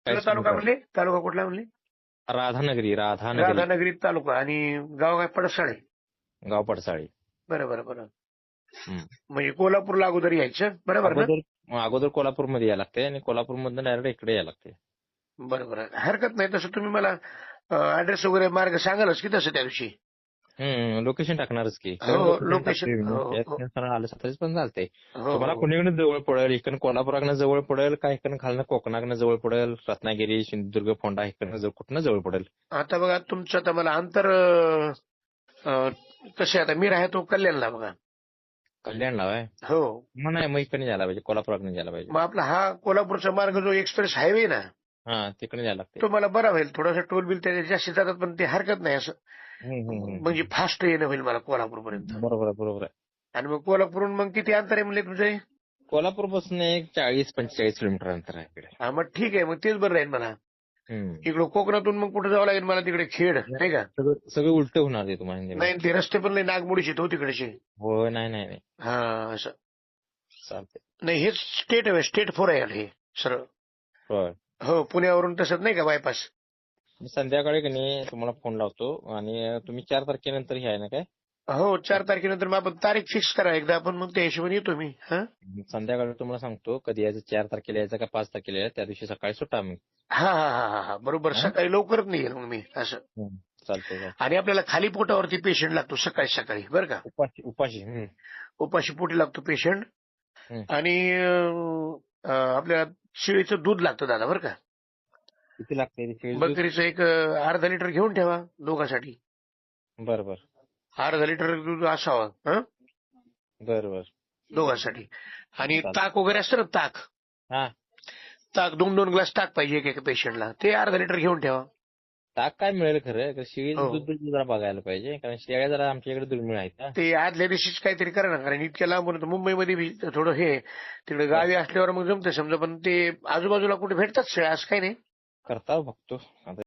कुठला काहीच तालुका नाही. म्हणले? तालुका कुठला म्हणले? राधानगरी राधानगरी तालुका आणि गाव काय पडसाळे? गाव पडसाळी. बरं. हम्म. म्हणजे कोल्हापूरला अगोदर यायचं, बरोबर ना? अगोदर कोल्हापूरमध्ये यायला लागते आणि कोल्हापूरमधून डायरेक्ट इकडे यायला लागते. बरोबर, हरकत नाही. तसं तुम्ही मला ऍड्रेस वगैरे मार्ग सांगालच की तसं त्या दिवशी. लोकेशन टाकणारच की हो, लोकेशन लोकेशन. आलं तरीच पण चालतंय. हो तुम्हाला हो कुणीकडे जवळ पडेल, इकडनं कोल्हापुराकडनं जवळ पडेल का इकडनं खालनं कोकणाकडनं जवळ पडेल, रत्नागिरी सिंधुदुर्ग फोंडा इकडनं कुठनं जवळ पडेल? आता बघा तुमचं, आता मला अंतर कसे, आता मी राहतो कल्याणला बघा. कल्याणला आहे. हो, मग नाही, मग इकडे जायला पाहिजे, कोल्हापुराकडनं जायला पाहिजे. मग आपला हा कोल्हापूरचा मार्ग जो एक्सप्रेस हायवे ना, तिकडे जायला लागते. तो मला बरा होईल. थोडासा टोल बिल त्याच्या जास्त जातात, पण ते हरकत नाही असं. म्हणजे फास्ट येणं होईल मला कोल्हापूरपर्यंत. बरोबर आहे. आणि मग कोल्हापूरहून मग किती अंतर आहे म्हणले तुमचे? कोल्हापूर पासून एक 40-45 किलोमीटर अंतर आहे इकडे. हा, मग ठीक आहे, मग तेच बरं राहील मला. इकडं कोकणातून मग कुठे जावं लागेल मला, तिकडे खेड नाही का? सगळं उलट होणार ते तुम्हाला. नाही, ते रस्ते पण लय नागमोडीचे तो तिकडेचे. हो, नाही हा, असं चालते. नाही, हे स्टेट 4 आहे हे सरळ. होय. हो, पुण्यावरून तसंच नाही का बायपास? मी संध्याकाळी की नाही तुम्हाला फोन लावतो आणि तुम्ही 4 तारखेनंतर हे आहे ना काय? हो, 4 तारखेनंतर मग आपण तारीख फिक्स करा एकदा, आपण मग त्या हिशोबाने येतो मी. संध्याकाळी तुम्हाला सांगतो कधी यायचं, 4 तारखेला यायचं का 5 तारखेला यायचं, त्या दिवशी सकाळी सुटा मग. हा, बरोबर. सकाळी लवकरच निघेल मग मी असं. चालतंय. आणि आपल्याला खाली पोटावरती पेशंट लागतो सकाळी बरं का? उपाशी पोटी लागतो पेशंट. आणि आपल्याला शेळीचं दूध लागतं दादा, बरं का? किती लागते? बकरीचं एक अर्धा लिटर घेऊन ठेवा दोघांसाठी. बरोबर. अर्धा लिटर दूध असावं बरोबर. दोघांसाठी. आणि ताक वगैरे असतं ना, ताक 2-2 ग्लास ताक पाहिजे एका पेशंटला, ते अर्धा लिटर घेऊन ठेवा. ताक काय मिळेल खरं, शेळीचं दूध जरा बघायला पाहिजे, कारण शेळ्या जरा आमच्याकडे दुर्मिळ आहेत ना. ते आदल्या दिवशीच काहीतरी करा ना, कारण इतक्या लांबून मुंबईमध्ये थोडं हे, तिकडे गावी असल्यावर मग जमतं समजा, पण ते आजूबाजूला कुठे भेटतात शेळ्या असं काही नाही. करता बघतो आता.